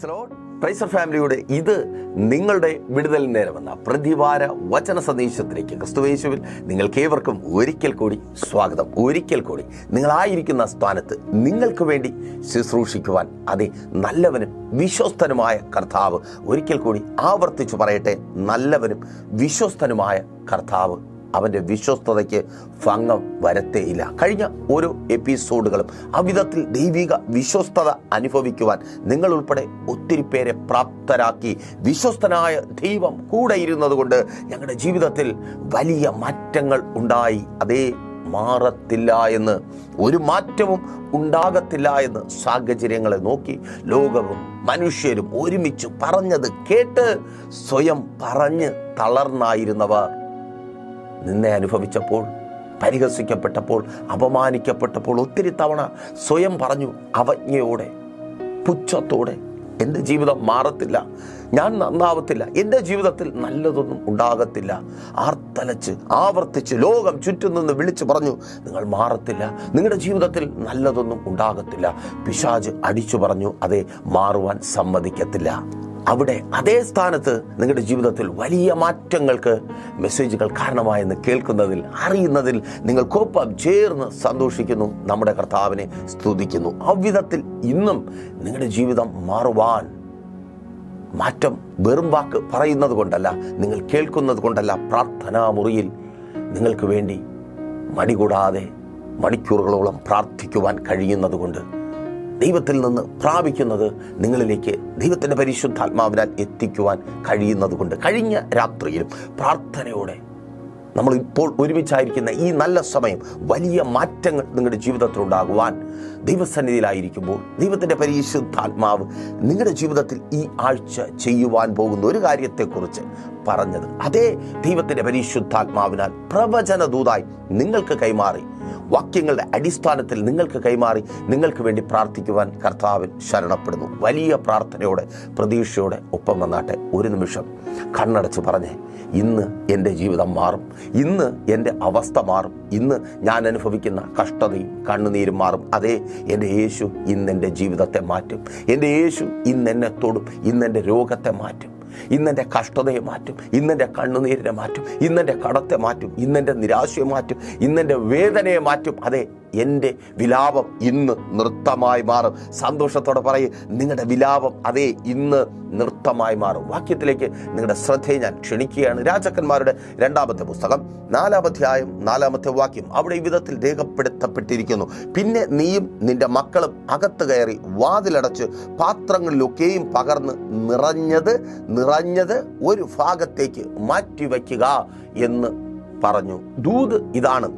പ്രൈസർ ഫാമിലിയുടെ ഇത് നിങ്ങളുടെ വിടുതൽ നേരമെന്ന പ്രതിവാര വചന സന്ദേശത്തിലേക്ക് ക്രിസ്തുയേശുവിൽ നിങ്ങൾക്കേവർക്കും ഒരിക്കൽ കൂടി സ്വാഗതം. ഒരിക്കൽ കൂടി നിങ്ങളായിരിക്കുന്ന സ്ഥാനത്ത് നിങ്ങൾക്ക് വേണ്ടി ശുശ്രൂഷിക്കുവാൻ അതേ നല്ലവനും വിശ്വസ്തനുമായ കർത്താവ്, ഒരിക്കൽ കൂടി ആവർത്തിച്ചു പറയട്ടെ, നല്ലവനും വിശ്വസ്തനുമായ കർത്താവ് അവൻ്റെ വിശ്വസ്തതയ്ക്ക് ഭംഗം വരത്തേയില്ല. കഴിഞ്ഞ ഓരോ എപ്പിസോഡുകളും അവിധത്തിൽ ദൈവിക വിശ്വസ്തത അനുഭവിക്കുവാൻ നിങ്ങൾ ഉൾപ്പെടെ ഒത്തിരി പേരെ പ്രാപ്തരാക്കി. വിശ്വസ്തനായ ദൈവം കൂടെ ഇരുന്നത് കൊണ്ട് ഞങ്ങളുടെ ജീവിതത്തിൽ വലിയ മാറ്റങ്ങൾ ഉണ്ടായി. അതേ, മാറത്തില്ല എന്ന്, ഒരു മാറ്റവും ഉണ്ടാകത്തില്ല എന്ന് സാഹചര്യങ്ങളെ നോക്കി ലോകവും മനുഷ്യരും ഒരുമിച്ച് പറഞ്ഞത് കേട്ട് സ്വയം പറഞ്ഞ് തളർന്നായിരുന്നവർ നിന്നെ അനുഭവിച്ചപ്പോൾ, പരിഹസിക്കപ്പെട്ടപ്പോൾ, അപമാനിക്കപ്പെട്ടപ്പോൾ ഒത്തിരി തവണ സ്വയം പറഞ്ഞു അവജ്ഞയോടെ, പുച്ഛത്തോടെ, എൻ്റെ ജീവിതം മാറത്തില്ല, ഞാൻ നന്നാവത്തില്ല, എൻ്റെ ജീവിതത്തിൽ നല്ലതൊന്നും ഉണ്ടാകത്തില്ല, ആർത്തലച്ച് ആവർത്തിച്ച് ലോകം ചുറ്റും നിന്ന് വിളിച്ചു പറഞ്ഞു നിങ്ങൾ മാറത്തില്ല, നിങ്ങളുടെ ജീവിതത്തിൽ നല്ലതൊന്നും ഉണ്ടാകത്തില്ല. പിശാച് അടിച്ചു പറഞ്ഞു അതേ, മാറുവാൻ സമ്മതിക്കത്തില്ല. അവിടെ അതേ സ്ഥാനത്ത് നിങ്ങളുടെ ജീവിതത്തിൽ വലിയ മാറ്റങ്ങൾക്ക് മെസ്സേജുകൾ കാരണമായെന്ന് കേൾക്കുന്നതിൽ, അറിയുന്നതിൽ നിങ്ങൾക്കൊപ്പം ചേർന്ന് സന്തോഷിക്കുന്നു, നമ്മുടെ കർത്താവിനെ സ്തുതിക്കുന്നു. അவ்விധത്തിൽ ഇന്നും നിങ്ങളുടെ ജീവിതം മാറുവാൻ മാറ്റം വെറും വാക്ക് പറയുന്നത് കൊണ്ടല്ല, നിങ്ങൾ കേൾക്കുന്നത് കൊണ്ടല്ല, പ്രാർത്ഥനാ മുറിയിൽ നിങ്ങൾക്ക് വേണ്ടി മടികൂടാതെ മണിക്കൂറുകളോളം പ്രാർത്ഥിക്കുവാൻ കഴിയുന്നത് കൊണ്ട്, ദൈവത്തിൽ നിന്ന് പ്രാപിക്കുന്നത് നിങ്ങളിലേക്ക് ദൈവത്തിൻ്റെ പരിശുദ്ധാത്മാവിനാൽ എത്തിക്കുവാൻ കഴിയുന്നത് കൊണ്ട്, കഴിഞ്ഞ രാത്രിയിലും പ്രാർത്ഥനയോടെ നമ്മൾ ഇപ്പോൾ ഒരുമിച്ചായിരിക്കുന്ന ഈ നല്ല സമയം വലിയ മാറ്റങ്ങൾ നിങ്ങളുടെ ജീവിതത്തിൽ ഉണ്ടാകുവാൻ ദൈവസന്നിധിയിലായിരിക്കുമ്പോൾ ദൈവത്തിൻ്റെ പരിശുദ്ധാത്മാവ് നിങ്ങളുടെ ജീവിതത്തിൽ ഈ ആഴ്ച ചെയ്യുവാൻ പോകുന്ന ഒരു കാര്യത്തെക്കുറിച്ച് പറഞ്ഞത് അതേ ദൈവത്തിൻ്റെ പരിശുദ്ധാത്മാവിനാൽ പ്രവചന ദൂതായി നിങ്ങൾക്ക് കൈമാറി, വാക്യങ്ങളുടെ അടിസ്ഥാനത്തിൽ നിങ്ങൾക്ക് കൈമാറി, നിങ്ങൾക്ക് വേണ്ടി പ്രാർത്ഥിക്കുവാൻ കർത്താവിൽ ശരണപ്പെടുന്നു. വലിയ പ്രാർത്ഥനയോടെ പ്രതീക്ഷയോടെ ഒപ്പം വന്നാട്ടെ. ഒരു നിമിഷം കണ്ണടച്ച് പറഞ്ഞേ, ഇന്ന് എൻ്റെ ജീവിതം മാറും, ഇന്ന് എൻ്റെ അവസ്ഥ മാറും, ഇന്ന് ഞാൻ അനുഭവിക്കുന്ന കഷ്ടതയും കണ്ണുനീരും മാറും. അതേ, എൻ്റെ യേശു ഇന്ന് എൻ്റെ ജീവിതത്തെ മാറ്റും, എൻ്റെ യേശു ഇന്ന് എന്നെ തൊടും, ഇന്നെൻ്റെ രോഗത്തെ മാറ്റും, ഇന്നെൻ്റെ കഷ്ടതയെ മാറ്റും, ഇന്നെൻ്റെ കണ്ണുനീരിനെ മാറ്റും, ഇന്നെൻ്റെ കടത്തെ മാറ്റും, ഇന്നെൻ്റെ നിരാശയെ മാറ്റും, ഇന്നെൻ്റെ വേദനയെ മാറ്റും. അതെ, എൻ്റെ വിലാപം ഇന്ന് നൃത്തമായി മാറും. സന്തോഷത്തോടെ പറയും, നിങ്ങളുടെ വിലാപം അതേ ഇന്ന് നൃത്തമായി മാറും. വാക്യത്തിലേക്ക് നിങ്ങളുടെ ശ്രദ്ധയെ ഞാൻ ക്ഷണിക്കുകയാണ്. രാജാക്കന്മാരുടെ 2-ാമത്തെ പുസ്തകം 4-ാം അധ്യായം 4-ാമത്തെ വാക്യം അവിടെ ഈ വിധത്തിൽ രേഖപ്പെടുത്തപ്പെട്ടിരിക്കുന്നു: പിന്നെ നീയും നിന്റെ മക്കളും അകത്ത് കയറി വാതിലടച്ച് പാത്രങ്ങളിലൊക്കെയും പകർന്ന് നിറഞ്ഞത് ഒരു ഭാഗത്തേക്ക് മാറ്റിവെക്കുക എന്ന് പറഞ്ഞു. ദൂത് ഇതാണ്: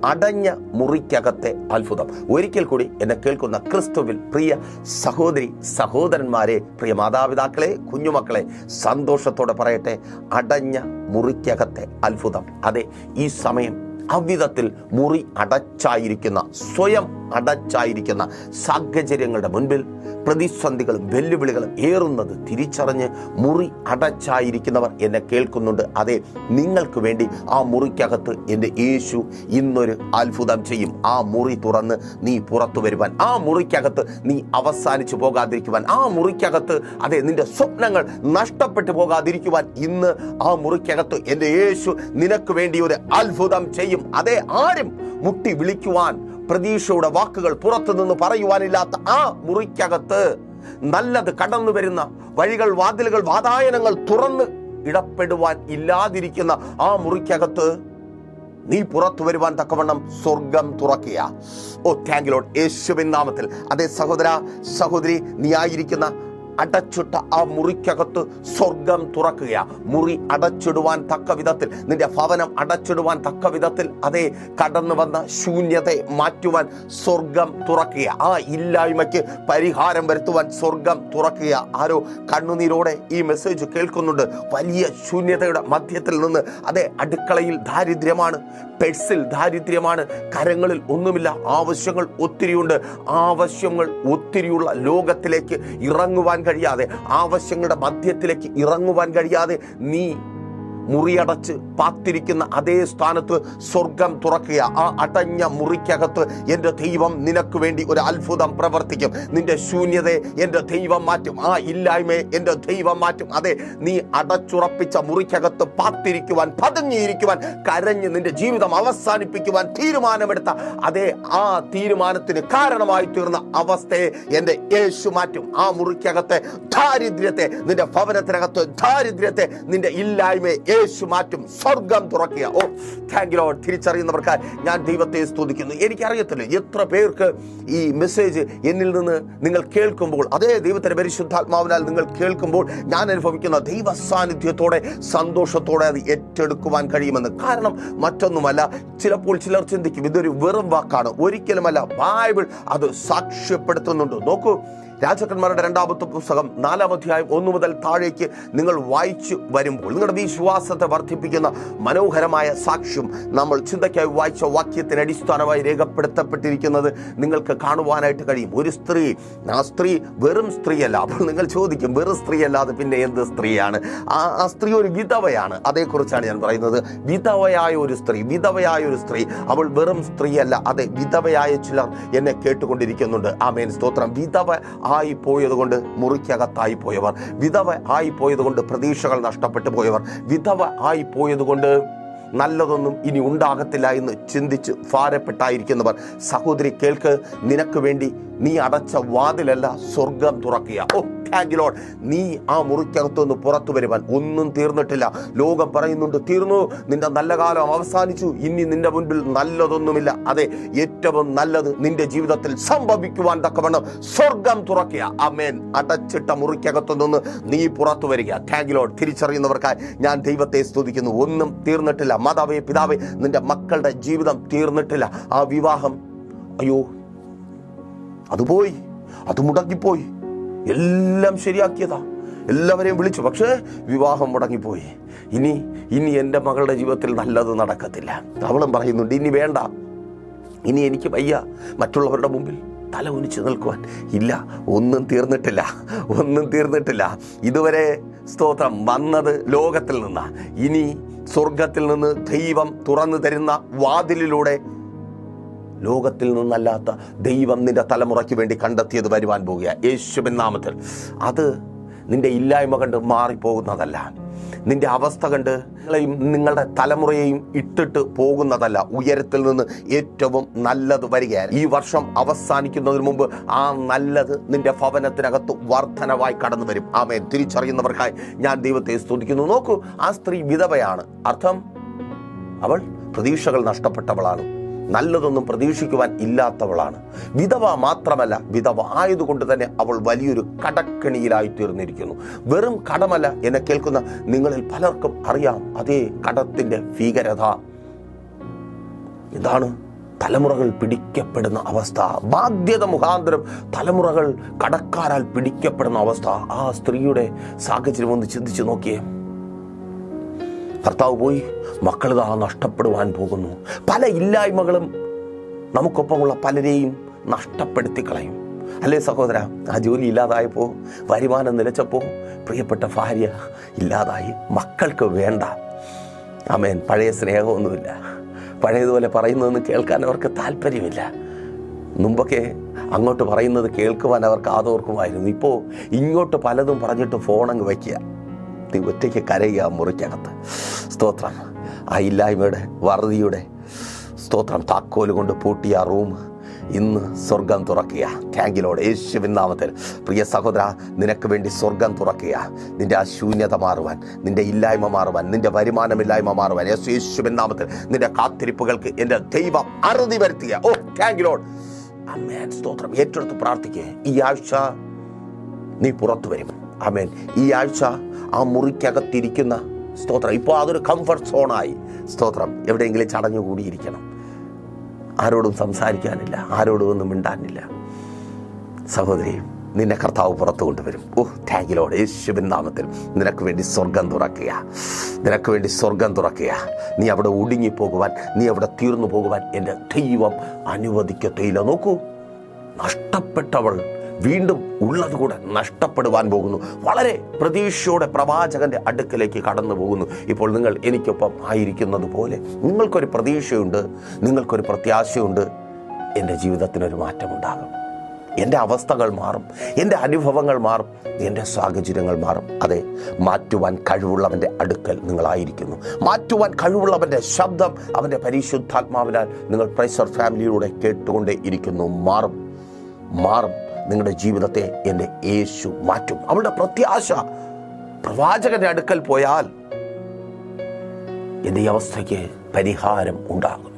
അടഞ്ഞ മുറിക്കകത്തെ അത്ഭുതം. ഒരിക്കൽ കൂടി എന്നെ കേൾക്കുന്ന ക്രിസ്തുവിൽ പ്രിയ സഹോദരി സഹോദരന്മാരെ, പ്രിയ മാതാപിതാക്കളെ, കുഞ്ഞുമക്കളെ, സന്തോഷത്തോടെ പറയട്ടെ, അടഞ്ഞ മുറിക്കകത്തെ അത്ഭുതം. അതെ, ഈ സമയം അவ்விധത്തിൽ മുറി അടച്ചായിരിക്കുന്ന, സ്വയം അടച്ചായിരിക്കുന്ന സാഹചര്യങ്ങളുടെ മുൻപിൽ പ്രതിസന്ധികളും വെല്ലുവിളികളും ഏറുന്നത് തിരിച്ചറിഞ്ഞ് മുറി അടച്ചായിരിക്കുന്നവർ എന്നെ കേൾക്കുന്നുണ്ട്. അതെ, നിങ്ങൾക്ക് വേണ്ടി ആ മുറിക്കകത്ത് എൻ്റെ യേശു ഇന്നൊരു അത്ഭുതം ചെയ്യും. ആ മുറി തുറന്ന് നീ പുറത്തു വരുവാൻ, ആ മുറിക്കകത്ത് നീ അവസാനിച്ചു പോകാതിരിക്കുവാൻ, ആ മുറിക്കകത്ത് അതെ നിന്റെ സ്വപ്നങ്ങൾ നഷ്ടപ്പെട്ടു പോകാതിരിക്കുവാൻ ഇന്ന് ആ മുറിക്കകത്ത് എൻ്റെ യേശു നിനക്ക് വേണ്ടി ഒരു അത്ഭുതം ചെയ്യും. അതെ, ആരും മുട്ടി വിളിക്കുവാൻ, പ്രതീക്ഷയുടെ വാക്കുകൾ പുറത്തു നിന്ന് പറയുവാനില്ലാത്ത ആ മുറിക്കകത്ത് നല്ലത് കടന്നു വരുന്ന വഴികൾ, വാതിലുകൾ, വാതായനങ്ങൾ തുറന്ന് ഇടപെടുവാൻ ഇല്ലാതിരിക്കുന്ന ആ മുറിക്കകത്ത് നീ പുറത്തു വരുവാൻ തക്കവണ്ണം സ്വർഗം തുറക്കുക. ഓ, താങ്ക് യു ലോർഡ്, യേശുവിൻ നാമത്തിൽ. അതേ സഹോദര സഹോദരി, നീ ആയിരിക്കുന്ന അടച്ചിട്ട ആ മുറിക്കകത്ത് സ്വർഗം തുറക്കുക. മുറി അടച്ചിടുവാൻ തക്ക വിധത്തിൽ, നിന്റെ ഭവനം അടച്ചിടുവാൻ തക്ക വിധത്തിൽ അതേ കടന്നു വന്ന ശൂന്യതയെ മാറ്റുവാൻ സ്വർഗം തുറക്കുക. ആ ഇല്ലായ്മയ്ക്ക് പരിഹാരം വരുത്തുവാൻ സ്വർഗം തുറക്കുക. ആരോ കണ്ണുനീരോടെ ഈ മെസ്സേജ് കേൾക്കുന്നുണ്ട്. വലിയ ശൂന്യതയുടെ മധ്യത്തിൽ നിന്ന്, അതെ, അടുക്കളയിൽ ദാരിദ്ര്യമാണ്, പെഴ്സിൽ ദാരിദ്ര്യമാണ്, കരങ്ങളിൽ ഒന്നുമില്ല, ആവശ്യങ്ങൾ ഒത്തിരിയുണ്ട്. ആവശ്യങ്ങൾ ഒത്തിരിയുള്ള ലോകത്തിലേക്ക് ഇറങ്ങുവാൻ കഴിയാതെ, ആവശ്യങ്ങളുടെ മധ്യത്തിലേക്ക് ഇറങ്ങുവാൻ കഴിയാതെ നീ മുറിയടച്ച് പാത്തിരിക്കുന്ന അതേ സ്ഥാനത്ത് സ്വർഗം തുറക്കുക. ആ അടഞ്ഞ മുറിക്കകത്ത് എൻ്റെ ദൈവം നിനക്ക് വേണ്ടി ഒരു അത്ഭുതം പ്രവർത്തിക്കും. നിന്റെ ശൂന്യതയെ എൻ്റെ ദൈവം മാറ്റും. ആ ഇല്ലായ്മയെ എൻ്റെ ദൈവം മാറ്റും. അതെ, നീ അടച്ചുറപ്പിച്ച മുറിക്കകത്ത് പാത്തിരിക്കുവാൻ, പതുങ്ങിയിരിക്കുവാൻ, കരഞ്ഞ് നിന്റെ ജീവിതം അവസാനിപ്പിക്കുവാൻ തീരുമാനമെടുത്ത അതേ ആ തീരുമാനത്തിന് കാരണമായി തീർന്ന അവസ്ഥയെ എൻ്റെ യേശു മാറ്റും. ആ മുറിക്കകത്തെ ദാരിദ്ര്യത്തെ, നിന്റെ ഭവനത്തിനകത്ത് ദാരിദ്ര്യത്തെ, നിന്റെ ഇല്ലായ്മയെ യേശു മാറ്റും. സ്വർഗം തുറക്കുക. ഓ താങ്ക് യു ലോർഡ്. തിരിച്ചറിയുന്നവർക്കായി ഞാൻ ദൈവത്തെ സ്തുതിക്കുന്നു. എനിക്കറിയത്തില്ല എത്ര പേർക്ക് ഈ മെസ്സേജ് എന്നിൽ നിന്ന് നിങ്ങൾ കേൾക്കുമ്പോൾ, അതേ ദൈവത്തിന്റെ പരിശുദ്ധാത്മാവിനാൽ നിങ്ങൾ കേൾക്കുമ്പോൾ ഞാൻ അനുഭവിക്കുന്ന ദൈവ സാന്നിധ്യത്തോടെ, സന്തോഷത്തോടെ അത് ഏറ്റെടുക്കുവാൻ കഴിയുമെന്ന്. കാരണം മറ്റൊന്നുമല്ല, ചിലപ്പോൾ ചിലർ ചിന്തിക്കും ഇതൊരു വെറും വാക്കാണ്. ഒരിക്കലുമല്ല, ബൈബിൾ അത് സാക്ഷ്യപ്പെടുത്തുന്നുണ്ട്. നോക്കൂ, രാജാക്കന്മാരുടെ 2-ാമത്തെ പുസ്തകം 4-ാം അധ്യായം 1 മുതൽ താഴേക്ക് നിങ്ങൾ വായിച്ചു വരുമ്പോൾ നിങ്ങളുടെ വിശ്വാസത്തെ വർദ്ധിപ്പിക്കുന്ന മനോഹരമായ സാക്ഷ്യം നമ്മൾ ചിന്തയ്ക്കായി വായിച്ച വാക്യത്തിന് അടിസ്ഥാനമായി രേഖപ്പെടുത്തപ്പെട്ടിരിക്കുന്നത് നിങ്ങൾക്ക് കാണുവാനായിട്ട് കഴിയും. ഒരു സ്ത്രീ, ആ സ്ത്രീ വെറും സ്ത്രീയല്ല. അപ്പോൾ നിങ്ങൾ ചോദിക്കും, വെറും സ്ത്രീയല്ലാതെ പിന്നെ എന്ത് സ്ത്രീയാണ്? ആ സ്ത്രീ ഒരു വിധവയാണ്. അതേക്കുറിച്ചാണ് ഞാൻ പറയുന്നത്. വിധവയായ ഒരു സ്ത്രീ, അവൾ വെറും സ്ത്രീയല്ല. അതെ, വിധവയായ ചിലർ എന്നെ കേട്ടുകൊണ്ടിരിക്കുന്നുണ്ട്. ആമേൻ, സ്തോത്രം. വിധവ ആയി പോയത് കൊണ്ട് മുറിക്കകത്തായി പോയവർ, വിധവ ആയി പോയത് കൊണ്ട് പ്രതീക്ഷകൾ നഷ്ടപ്പെട്ടു പോയവർ, വിധവ ആയി പോയത് കൊണ്ട് നല്ലതൊന്നും ഇനി ഉണ്ടാകത്തില്ല എന്ന് ചിന്തിച്ച് ഭാരപ്പെട്ടായിരിക്കുന്നവർ, സഹോദരി കേൾക്ക്, നിനക്ക് വേണ്ടി നീ അടച്ച വാതിലല്ല, സ്വർഗം തുറക്കുക. ഓ താങ്ക് യു ലോർഡ്. നീ ആ മുറിക്കകത്തുനിന്ന് പുറത്തു വരുവാൻ ഒന്നും തീർന്നിട്ടില്ല. ലോകം പറയുന്നുണ്ട് തീർന്നു, നിന്റെ നല്ല കാലം അവസാനിച്ചു, ഇനി നിന്റെ മുൻപിൽ നല്ലതൊന്നുമില്ല. അതെ, ഏറ്റവും നല്ലത് നിന്റെ ജീവിതത്തിൽ സംഭവിക്കുവാൻ തക്കവണ്ണം സ്വർഗം തുറക്കുക. ആമേൻ. അടച്ചിട്ട മുറിക്കകത്തു നിന്ന് നീ പുറത്തു വരിക. Thank you Lord. തിരിച്ചറിയുന്നവർക്കായി ഞാൻ ദൈവത്തെ സ്തുതിക്കുന്നു. ഒന്നും തീർന്നിട്ടില്ല. മാതാവേ, പിതാവേ, നിന്റെ മക്കളുടെ ജീവിതം തീർന്നിട്ടില്ല. ആ വിവാഹം, അയ്യോ അത് പോയി, അത് മുടങ്ങിപ്പോയി, എല്ലാം ശരിയാക്കിയതാ, എല്ലാവരെയും വിളിച്ചു, പക്ഷേ വിവാഹം മുടങ്ങിപ്പോയി. ഇനി എൻ്റെ മകളുടെ ജീവിതത്തിൽ നല്ലത് നടക്കത്തില്ല. അവളും പറയുന്നുണ്ട്, ഇനി വേണ്ട, ഇനി എനിക്ക് വയ്യ മറ്റുള്ളവരുടെ മുമ്പിൽ തല ഉനിച്ച് നിൽക്കുവാൻ. ഇല്ല, ഒന്നും തീർന്നിട്ടില്ല. ഇതുവരെ സ്തോത്രം വന്നത് ലോകത്തിൽ നിന്നാ. ഇനി സ്വർഗത്തിൽ നിന്ന് ദൈവം തുറന്നു തരുന്ന വാതിലിലൂടെ ലോകത്തിൽ നിന്നല്ലാത്ത ദൈവം നിന്റെ തലമുറയ്ക്ക് വേണ്ടി കണ്ടെത്തിയത് വരുവാൻ പോകുക യേശുവിൻ നാമത്തിൽ. അത് നിന്റെ ഇല്ലായ്മ കണ്ട് മാറിപ്പോകുന്നതല്ല, നിന്റെ അവസ്ഥ കണ്ട് നിങ്ങളുടെ തലമുറയെയും ഇട്ടിട്ട് പോകുന്നതല്ല. ഉയരത്തിൽ നിന്ന് ഏറ്റവും നല്ലത് വരികയാണ്. ഈ വർഷം അവസാനിക്കുന്നതിന് മുമ്പ് ആ നല്ലത് നിന്റെ ഭവനത്തിനകത്ത് വർധനവായി കടന്നു വരും. ആമേൻ. തിരിച്ചറിയുന്നവർക്കായി ഞാൻ ദൈവത്തെ സ്തുതിക്കുന്നു. നോക്കൂ, ആ സ്ത്രീ വിധവയാണ്. അർത്ഥം, അവൾ പ്രതീക്ഷകൾ നഷ്ടപ്പെട്ടവളാണ്, നല്ലതൊന്നും പ്രതീക്ഷിക്കുവാൻ ഇല്ലാത്തവളാണ്. വിധവ മാത്രമല്ല, വിധവ ആയതുകൊണ്ട് തന്നെ അവൾ വലിയൊരു കടക്കെണിയിലായി തീർന്നിരിക്കുന്നു. വെറും കടമല്ല, എന്നെ കേൾക്കുന്ന നിങ്ങളിൽ പലർക്കും അറിയാം അതേ കടത്തിന്റെ ഭീകരത. ഇതാണ് തലമുറകൾ പിടിക്കപ്പെടുന്ന അവസ്ഥ. ബാധ്യത മുഖാന്തരം തലമുറകൾ കടക്കാരാൽ പിടിക്കപ്പെടുന്ന അവസ്ഥ. ആ സ്ത്രീയുടെ സാഹചര്യം ഒന്ന് ചിന്തിച്ചു നോക്കിയേ. ഭർത്താവ് പോയി, മക്കളിതാ നഷ്ടപ്പെടുവാൻ പോകുന്നു. പല ഇല്ലായ്മകളും നമുക്കൊപ്പമുള്ള പലരെയും നഷ്ടപ്പെടുത്തി കളയും. അല്ലേ സഹോദര? ആ ജോലി ഇല്ലാതായപ്പോൾ, വരുമാനം നിലച്ചപ്പോൾ, പ്രിയപ്പെട്ട ഭാര്യ ഇല്ലാതായി, മക്കൾക്ക് വേണ്ട. ആമേൻ. പഴയ സ്നേഹമൊന്നുമില്ല, പഴയതുപോലെ പറയുന്നതൊന്നും കേൾക്കാൻ അവർക്ക് താല്പര്യമില്ല. മുമ്പൊക്കെ അങ്ങോട്ട് പറയുന്നത് കേൾക്കുവാൻ അവർക്ക് ആദോർക്കുമായിരുന്നു. ഇപ്പോൾ ഇങ്ങോട്ട് പലതും പറഞ്ഞിട്ട് ഫോണങ്ങ് വയ്ക്കുക, ഒറ്റയ്ക്ക് കരയുക മുറിക്കകത്ത്. സ്തോത്രം. ആ ഇല്ലായ്മയുടെ വറുതിയുടെ സ്തോത്രം താക്കോല് കൊണ്ട് പൂട്ടിയ റൂം ഇന്ന് സ്വർഗം തുറക്കുക. Thank you Lord. യേശുവിൻ നാമത്തിൽ പ്രിയ സഹോദര, നിനക്ക് വേണ്ടി സ്വർഗം തുറക്കുക. നിന്റെ ആ ശൂന്യത മാറുവാൻ, നിന്റെ ഇല്ലായ്മ മാറുവാൻ, നിന്റെ വരുമാനമില്ലായ്മ മാറുവാൻ യേശുവിൻ നാമത്തിൽ നിന്റെ കാത്തിരിപ്പുകൾക്ക് എൻ്റെ ദൈവം അറുതി വരുത്തുക. ഓ താങ്ക് യു ലോർഡ്. ആമേൻ. സ്തോത്രം. ഏറ്റെടുത്ത് പ്രാർത്ഥിക്കുക. ഈ ആഴ്ച നീ പുറത്തു വരും. ആമേൻ. ഈ ആഴ്ച ആ മുറിക്കകത്തിരിക്കുന്ന സ്തോത്രം, ഇപ്പോൾ അതൊരു കംഫർട്ട് സോണായി. സ്തോത്രം. എവിടെയെങ്കിലും ചടഞ്ഞുകൂടിയിരിക്കണം, ആരോടും സംസാരിക്കാനില്ല, ആരോടും ഒന്നും മിണ്ടാനില്ല. സഹോദരി, നിന്നെ കർത്താവ് പുറത്തു കൊണ്ടുവരും. ഓ താങ്ക് യു ലോർഡ്. യേശുവിൻ നാമത്തിൽ നിനക്ക് വേണ്ടി സ്വർഗം തുറക്കുക, നിനക്ക് വേണ്ടി സ്വർഗം തുറക്കുക. നീ അവിടെ ഒടുങ്ങിപ്പോകുവാൻ, നീ അവിടെ തീർന്നു പോകുവാൻ എൻ്റെ ദൈവം അനുവദിക്കത്തേയില്ല. നോക്കൂ, നഷ്ടപ്പെട്ടവൾ വീണ്ടും ഉള്ളതുകൂടെ നഷ്ടപ്പെടുവാൻ പോകുന്നു. വളരെ പ്രതീക്ഷയോടെ പ്രവാചകന്റെ അടുക്കലേക്ക് കടന്നു പോകുന്നു. ഇപ്പോൾ നിങ്ങൾ എനിക്കൊപ്പം ആയിരിക്കുന്നത് പോലെ നിങ്ങൾക്കൊരു പ്രതീക്ഷയുണ്ട്, നിങ്ങൾക്കൊരു പ്രത്യാശയുണ്ട്. എൻ്റെ ജീവിതത്തിനൊരു മാറ്റമുണ്ടാകും, എൻ്റെ അവസ്ഥകൾ മാറും, എൻ്റെ അനുഭവങ്ങൾ മാറും, എൻ്റെ സാഹചര്യങ്ങൾ മാറും. അതെ, മാറ്റുവാൻ കഴിവുള്ളവൻ്റെ അടുക്കൽ നിങ്ങളായിരിക്കുന്നു. മാറ്റുവാൻ കഴിവുള്ളവൻ്റെ ശബ്ദം അവൻ്റെ പരിശുദ്ധാത്മാവിനാൽ നിങ്ങൾ പ്രൈസർ ഫാമിലിയിലൂടെ കേട്ടുകൊണ്ടേ ഇരിക്കുന്നു. മാറും, മാറും. നിങ്ങളുടെ ജീവിതത്തെ എൻ്റെ യേശു മാറ്റും. അവളുടെ പ്രത്യാശ പ്രവാചകന്റെ അടുക്കൽ പോയാൽ എൻ്റെ ഈ അവസ്ഥയ്ക്ക് പരിഹാരം ഉണ്ടാകും.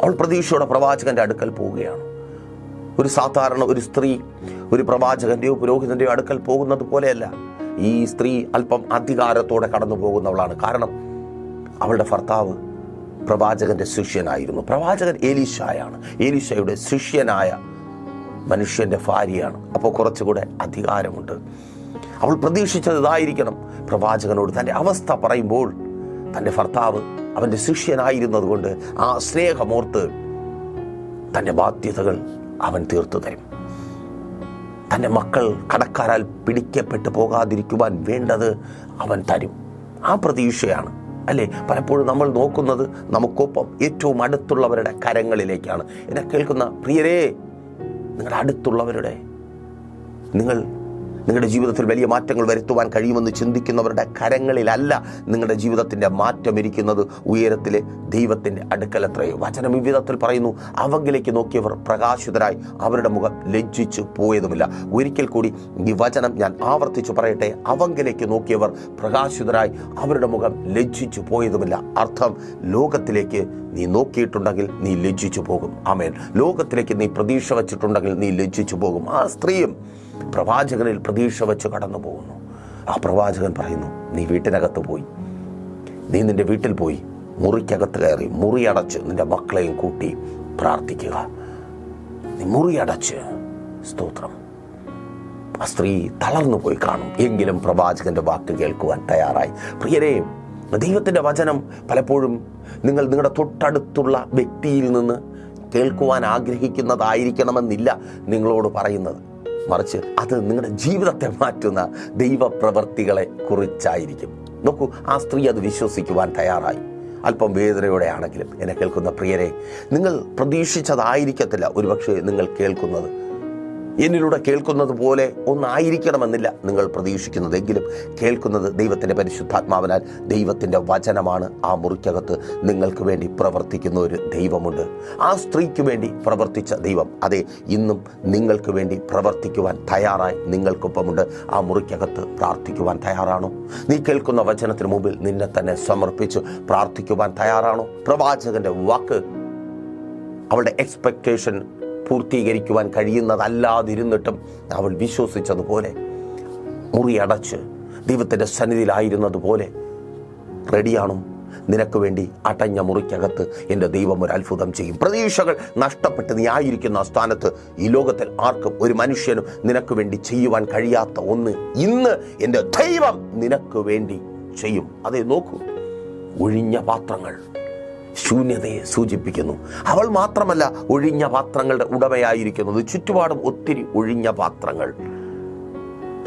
അവൾ പ്രതീക്ഷയോടെ പ്രവാചകന്റെ അടുക്കൽ പോവുകയാണ്. ഒരു സാധാരണ ഒരു സ്ത്രീ ഒരു പ്രവാചകന്റെയോ പുരോഹിതന്റെയോ അടുക്കൽ പോകുന്നത് പോലെയല്ല. ഈ സ്ത്രീ അല്പം അധികാരത്തോടെ കടന്നു പോകുന്നവളാണ്. കാരണം അവളുടെ ഭർത്താവ് പ്രവാചകന്റെ ശിഷ്യനായിരുന്നു. പ്രവാചകൻ എലീശായാണ്. എലീശയുടെ ശിഷ്യനായ മനുഷ്യന്റെ ഭാര്യയാണ്. അപ്പോൾ കുറച്ചുകൂടെ അധികാരമുണ്ട്. അവൾ പ്രതീക്ഷിച്ചത് ഇതായിരിക്കണം. പ്രവാചകനോട് തൻ്റെ അവസ്ഥ പറയുമ്പോൾ തൻ്റെ ഭർത്താവ് അവൻ്റെ ശിഷ്യനായിരുന്നത് കൊണ്ട് ആ സ്നേഹമോർത്ത് തൻ്റെ ബാധ്യതകൾ അവൻ തീർത്തു തരും. തൻ്റെ മക്കൾ കടക്കാരാൽ പിടിക്കപ്പെട്ടു പോകാതിരിക്കുവാൻ വേണ്ടത് അവൻ തരും. ആ പ്രതീക്ഷയാണ് അല്ലേ പലപ്പോഴും നമ്മൾ നോക്കുന്നത്. നമുക്കൊപ്പം ഏറ്റവും അടുത്തുള്ളവരുടെ കരങ്ങളിലേക്കാണ്. എന്നെ കേൾക്കുന്ന പ്രിയരേ, നിങ്ങളുടെ അടുത്തുള്ളവരുടെ, നിങ്ങളുടെ ജീവിതത്തിൽ വലിയ മാറ്റങ്ങൾ വരുത്തുവാൻ കഴിയുമെന്ന് ചിന്തിക്കുന്നവരുടെ കരങ്ങളിലല്ല നിങ്ങളുടെ ജീവിതത്തിൻ്റെ മാറ്റം ഇരിക്കുന്നത്. ഉയരത്തിലെ ദൈവത്തിൻ്റെ അടുക്കലത്രയോ. വചനം ഈ വിധത്തിൽ പറയുന്നു, അവങ്കിലേക്ക് നോക്കിയവർ പ്രകാശിതരായി അവരുടെ മുഖം ലജ്ജിച്ചു പോയതുമില്ല. ഒരിക്കൽ കൂടി ഈ വചനം ഞാൻ ആവർത്തിച്ചു പറയട്ടെ. അവങ്കിലേക്ക് നോക്കിയവർ പ്രകാശിതരായി അവരുടെ മുഖം ലജ്ജിച്ചു പോയതുമില്ല. അർത്ഥം, ലോകത്തിലേക്ക് നീ നോക്കിയിട്ടുണ്ടെങ്കിൽ നീ ലജ്ജിച്ചു പോകും. ആമേൻ. ലോകത്തിലേക്ക് നീ പ്രതീക്ഷ വച്ചിട്ടുണ്ടെങ്കിൽ നീ ലജ്ജിച്ചു പോകും. ആ സ്ത്രീയും പ്രവാചകനിൽ പ്രതീക്ഷ വെച്ച് കടന്നു പോകുന്നു. ആ പ്രവാചകൻ പറയുന്നു, നീ വീട്ടിനകത്ത് പോയി, നീ നിന്റെ വീട്ടിൽ പോയി മുറിക്കകത്ത് കയറി മുറി അടച്ച് നിന്റെ മക്കളെയും കൂട്ടി പ്രാർത്ഥിക്കുക. നീ മുറി അടച്ച്. സ്തോത്രം. ആ സ്ത്രീ തളർന്നു പോയി കാണും. എങ്കിലും പ്രവാചകന്റെ വാക്ക് കേൾക്കുവാൻ തയ്യാറായി. പ്രിയരേ, ദൈവത്തിൻ്റെ വചനം പലപ്പോഴും നിങ്ങളുടെ തൊട്ടടുത്തുള്ള വ്യക്തിയിൽ നിന്ന് കേൾക്കുവാൻ ആഗ്രഹിക്കുന്നതായിരിക്കണമെന്നില്ല നിങ്ങളോട് പറയുന്നത്. മറിച്ച് അത് നിങ്ങളുടെ ജീവിതത്തെ മാറ്റുന്ന ദൈവപ്രവർത്തികളെ കുറിച്ചായിരിക്കും. നോക്കൂ, ആ സ്ത്രീ അത് വിശ്വസിക്കുവാൻ തയ്യാറായി. അല്പം വേദനയോടെ ആണെങ്കിലും എന്നെ കേൾക്കുന്ന പ്രിയരെ, നിങ്ങൾ പ്രതീക്ഷിച്ചതായിരിക്കത്തില്ല ഒരുപക്ഷെ നിങ്ങൾ കേൾക്കുന്നത്. എന്നിലൂടെ കേൾക്കുന്നത് പോലെ ഒന്നായിരിക്കണമെന്നില്ല നിങ്ങൾ പ്രതീക്ഷിക്കുന്നതെങ്കിലും കേൾക്കുന്നത് ദൈവത്തിൻ്റെ പരിശുദ്ധാത്മാവിനാൽ ദൈവത്തിൻ്റെ വചനമാണ്. ആ മുറിക്കകത്ത് നിങ്ങൾക്ക് വേണ്ടി പ്രവർത്തിക്കുന്ന ഒരു ദൈവമുണ്ട്. ആ സ്ത്രീക്ക് വേണ്ടി പ്രവർത്തിച്ച ദൈവം അതെ ഇന്നും നിങ്ങൾക്ക് വേണ്ടി പ്രവർത്തിക്കുവാൻ തയ്യാറായി നിങ്ങൾക്കൊപ്പമുണ്ട്. ആ മുറിക്കകത്ത് പ്രാർത്ഥിക്കുവാൻ തയ്യാറാണോ? നീ കേൾക്കുന്ന വചനത്തിന് മുമ്പിൽ നിന്നെ തന്നെ സമർപ്പിച്ച് പ്രാർത്ഥിക്കുവാൻ തയ്യാറാണോ? പ്രവാചകന്റെ വാക്ക് അവളുടെ എക്സ്പെക്ടേഷൻ പൂർത്തീകരിക്കുവാൻ കഴിയുന്നതല്ലാതിരുന്നിട്ടും അവൾ വിശ്വസിച്ചതുപോലെ മുറി അടച്ച് ദൈവത്തിൻ്റെ സന്നിധിയിലായിരുന്നതുപോലെ റെഡിയാണോ? നിനക്ക് വേണ്ടി അടഞ്ഞ മുറിക്കകത്ത് എൻ്റെ ദൈവം ഒരു അത്ഭുതം ചെയ്യും. പ്രതീക്ഷകൾ നഷ്ടപ്പെട്ട് നീ ആയിരിക്കുന്ന സ്ഥാനത്ത് ഈ ലോകത്തിൽ ആർക്കും ഒരു മനുഷ്യനും നിനക്ക് വേണ്ടി ചെയ്യുവാൻ കഴിയാത്ത ഒന്ന് ഇന്ന് എൻ്റെ ദൈവം നിനക്ക് വേണ്ടി ചെയ്യും. അതേ നോക്കൂ, ഒഴിഞ്ഞ പാത്രങ്ങൾ ശൂന്യതയെ സൂചിപ്പിക്കുന്നു. അവൾ മാത്രമല്ല ഒഴിഞ്ഞ പാത്രങ്ങളുടെ ഉടമയായിരിക്കുന്നത്. ചുറ്റുപാടും ഒത്തിരി ഒഴിഞ്ഞ പാത്രങ്ങൾ.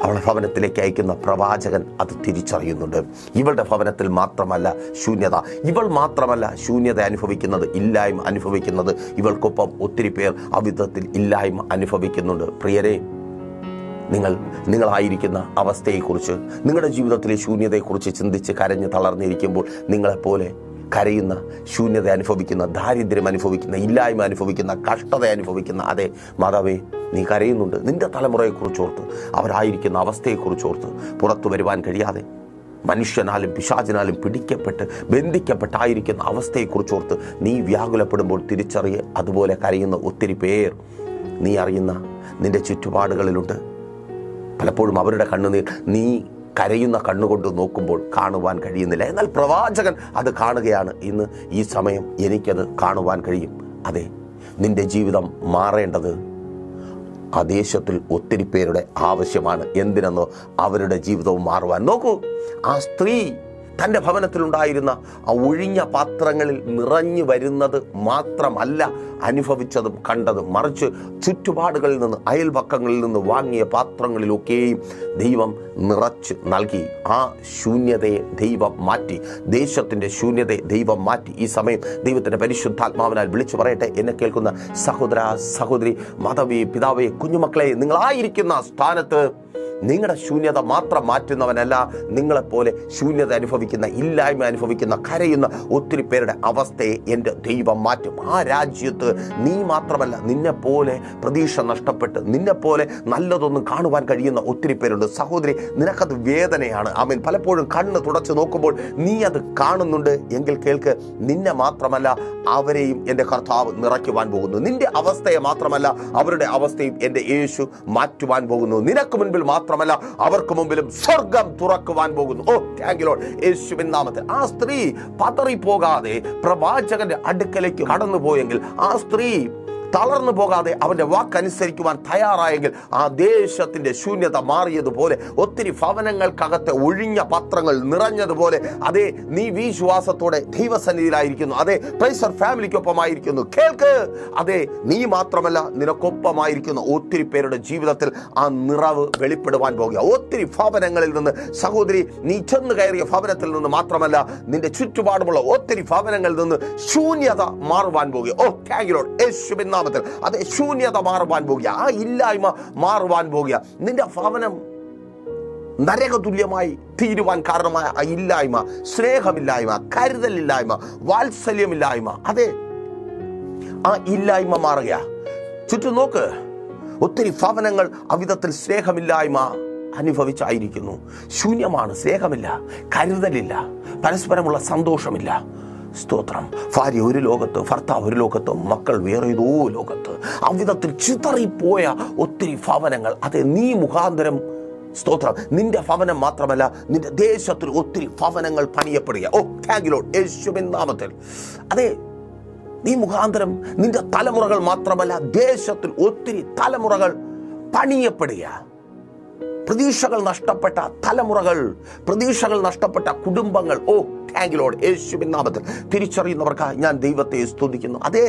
അവളുടെ ഭവനത്തിലേക്ക് അയക്കുന്ന പ്രവാചകൻ അത് തിരിച്ചറിയുന്നുണ്ട്. ഇവളുടെ ഭവനത്തിൽ മാത്രമല്ല ശൂന്യത, ഇവൾ മാത്രമല്ല ശൂന്യത അനുഭവിക്കുന്നത്, ഇല്ലായ്മ അനുഭവിക്കുന്നത്. ഇവൾക്കൊപ്പം ഒത്തിരി പേർ അവിധത്തിൽ ഇല്ലായ്മ അനുഭവിക്കുന്നുണ്ട്. പ്രിയരെ, നിങ്ങളായിരിക്കുന്ന അവസ്ഥയെക്കുറിച്ച്, നിങ്ങളുടെ ജീവിതത്തിലെ ശൂന്യതയെക്കുറിച്ച് ചിന്തിച്ച് കരഞ്ഞ് തളർന്നിരിക്കുമ്പോൾ നിങ്ങളെപ്പോലെ കരയുന്ന, ശൂന്യത അനുഭവിക്കുന്ന, ദാരിദ്ര്യം അനുഭവിക്കുന്ന, ഇല്ലായ്മ അനുഭവിക്കുന്ന, കഷ്ടത അനുഭവിക്കുന്ന അതേ മാതാവേ, നീ കരയുന്നുണ്ട്. നിന്റെ തലമുറയെക്കുറിച്ചോർത്ത്, അവരായിരിക്കുന്ന അവസ്ഥയെക്കുറിച്ചോർത്ത്, പുറത്തു വരുവാൻ കഴിയാതെ മനുഷ്യനാലും പിശാചിനാലും പിടിക്കപ്പെട്ട് ബന്ധിക്കപ്പെട്ടായിരിക്കുന്ന അവസ്ഥയെക്കുറിച്ചോർത്ത് നീ വ്യാകുലപ്പെടുമ്പോൾ തിരിച്ചറിയ അതുപോലെ കരയുന്ന ഒത്തിരി പേർ നീ അറിയുന്ന നിന്റെ ചുറ്റുപാടുകളിലുണ്ട്. പലപ്പോഴും അവരുടെ കണ്ണുനീർ നീ കരയുന്ന കണ്ണുകൊണ്ട് നോക്കുമ്പോൾ കാണുവാൻ കഴിയുന്നില്ല. എന്നാൽ പ്രവാചകൻ അത് കാണുകയാണ്. ഇന്ന് ഈ സമയം എനിക്കത് കാണുവാൻ കഴിയും. അതെ, നിന്റെ ജീവിതം മാറേണ്ടത് ആ ദേശത്തിൽ ഒത്തിരി പേരുടെ ആവശ്യമാണ്. എന്തിനെന്നോ അവരുടെ ജീവിതവും മാറുവാൻ. നോക്കൂ, ആ സ്ത്രീ തൻ്റെ ഭവനത്തിലുണ്ടായിരുന്ന ആ ഒഴിഞ്ഞ പാത്രങ്ങളിൽ നിറഞ്ഞു വരുന്നത് മാത്രമല്ല അനുഭവിച്ചതും കണ്ടതും, മറിച്ച് ചുറ്റുപാടുകളിൽ നിന്ന്, അയൽപക്കങ്ങളിൽ നിന്ന് വാങ്ങിയ പാത്രങ്ങളിലൊക്കെയും ദൈവം നിറച്ച് നൽകി. ആ ശൂന്യതയെ ദൈവം മാറ്റി, ദേശത്തിൻ്റെ ശൂന്യതയെ ദൈവം മാറ്റി. ഈ സമയം ദൈവത്തിൻ്റെ പരിശുദ്ധാത്മാവിനാൽ വിളിച്ചു പറയട്ടെ, എന്നെ കേൾക്കുന്ന സഹോദര, സഹോദരി, മാതാവേ, പിതാവേ, കുഞ്ഞുമക്കളെ, നിങ്ങളായിരിക്കുന്ന സ്ഥാനത്ത് നിങ്ങളുടെ ശൂന്യത മാത്രം മാറ്റുന്നവനല്ല, നിങ്ങളെപ്പോലെ ശൂന്യത അനുഭവിക്കുന്ന, ഇല്ലായ്മ അനുഭവിക്കുന്ന, കരയുന്ന ഒത്തിരി പേരുടെ അവസ്ഥയെ എൻ്റെ ദൈവം മാറ്റും. ആ രാജ്യത്ത് നീ മാത്രമല്ല, നിന്നെപ്പോലെ പ്രതീക്ഷ നഷ്ടപ്പെട്ട്, നിന്നെപ്പോലെ നല്ലതൊന്നും കാണുവാൻ കഴിയുന്ന ഒത്തിരി പേരുണ്ട്. സഹോദരി, നിനക്കത് വേദനയാണ്. ആമേൻ. പലപ്പോഴും കണ്ണ് തുടച്ച് നോക്കുമ്പോൾ നീ അത് കാണുന്നുണ്ട് എങ്കിൽ കേൾക്ക്, നിന്നെ മാത്രമല്ല അവരെയും എൻ്റെ കർത്താവ് നിറയ്ക്കുവാൻ പോകുന്നു. നിന്റെ അവസ്ഥയെ മാത്രമല്ല അവരുടെ അവസ്ഥയും എൻ്റെ യേശു മാറ്റുവാൻ പോകുന്നു. നിനക്ക് മുൻപിൽ മാത്രമല്ല അവർക്ക് മുമ്പിലും സ്വർഗം തുറക്കുവാൻ പോകുന്നു. ഓ, താങ്ക് യു ലോർഡ്, യേശുവിൻ നാമത്തിൽ. ആ സ്ത്രീ പതറിപ്പോകാതെ പ്രവാചകന്റെ അടുക്കലേക്ക് കടന്നുപോയെങ്കിൽ, ആ സ്ത്രീ തളർന്നു പോകാതെ അവന്റെ വാക്കനുസരിക്കുവാൻ തയ്യാറായെങ്കിൽ, ആ ദേശത്തിന്റെ ശൂന്യത മാറിയതുപോലെ, ഒത്തിരി ഭവനങ്ങൾക്കകത്തെ ഒഴിഞ്ഞ പാത്രങ്ങൾ നിറഞ്ഞതുപോലെ, അതേ, നീ വിശ്വാസത്തോടെ ദൈവസന്നിധിയിലായിരിക്കുന്നു, അതേ, പ്രൈസർ ഫാമിലിക്കൊപ്പമായിരിക്കുന്നു. കേൾക്ക്, അതേ, നീ മാത്രമല്ല നിനക്കൊപ്പമായിരിക്കുന്ന ഒത്തിരി പേരുടെ ജീവിതത്തിൽ ആ നിറവ് വെളിപ്പെടുവാൻ പോകുക. ഒത്തിരി ഭവനങ്ങളിൽ നിന്ന് സഹോദരി, നീ ചെന്ന് കയറിയ ഭവനത്തിൽ നിന്ന് മാത്രമല്ല, നിന്റെ ചുറ്റുപാടുമുള്ള ഒത്തിരി ഭവനങ്ങളിൽ നിന്ന് ശൂന്യത മാറുവാൻ പോകുക. ഓ, താങ്ക് യു ലോർഡ്, യേശുവിൻ നാമത്തിൽ. അതെ, ശൂന്യത മാറുവാൻ പോകുക, ആ ഇല്ലായ്മ മാറുവാൻ പോകുക. നിന്റെ ഭവനം നരകതുല്യമായി തീരുവാൻ കാരണമായ ആ ഇല്ലായ്മ, സ്നേഹമില്ലായ്മ, കരുതലില്ലായ്മ, വാത്സല്യമില്ലായ്മ, അതെ, ആ ഇല്ലായ്മ മാറുക. ചുറ്റും നോക്ക്, ഒത്തിരി ഭവനങ്ങൾ അവിധത്തിൽ സ്നേഹമില്ലായ്മ അനുഭവിച്ചായിരിക്കുന്നു. ശൂന്യമാണ്, സ്നേഹമില്ല, കരുതലില്ല, പരസ്പരമുള്ള സന്തോഷമില്ല. സ്തോത്രം. ഭാര്യ ഒരു ലോകത്ത്, ഭർത്താവ് ഒരു ലോകത്ത്, മക്കൾ വേറെ ഏതോ ലോകത്ത്, അവിധത്തിൽ ചിതറിപ്പോയ ഒത്തിരി ഭവനങ്ങൾ. അതെ, നീ മുഖാന്തരം, സ്തോത്രം, നിന്റെ ഭവനം മാത്രമല്ല, നിന്റെ ദേശത്തിൽ ഒത്തിരി ഭവനങ്ങൾ പണിയപ്പെടുക. ഓ, താങ്ക് യു ലോർഡ്, യേശുവിൻ നാമത്തിൽ. അതെ, നീ മുഖാന്തരം നിന്റെ തലമുറകൾ മാത്രമല്ല, ദേശത്തിൽ ഒത്തിരി തലമുറകൾ പണിയപ്പെടുക. പ്രതീക്ഷകൾ നഷ്ടപ്പെട്ട തലമുറകൾ, പ്രതീക്ഷകൾ നഷ്ടപ്പെട്ട കുടുംബങ്ങൾ. ഓ, താങ്ക് യു ലോർഡ്, യേശുവിൻ നാമത്തിൽ. തിരിച്ചറിയുന്നവർക്കായി ഞാൻ ദൈവത്തെ സ്തുതിക്കുന്നു. അതെ,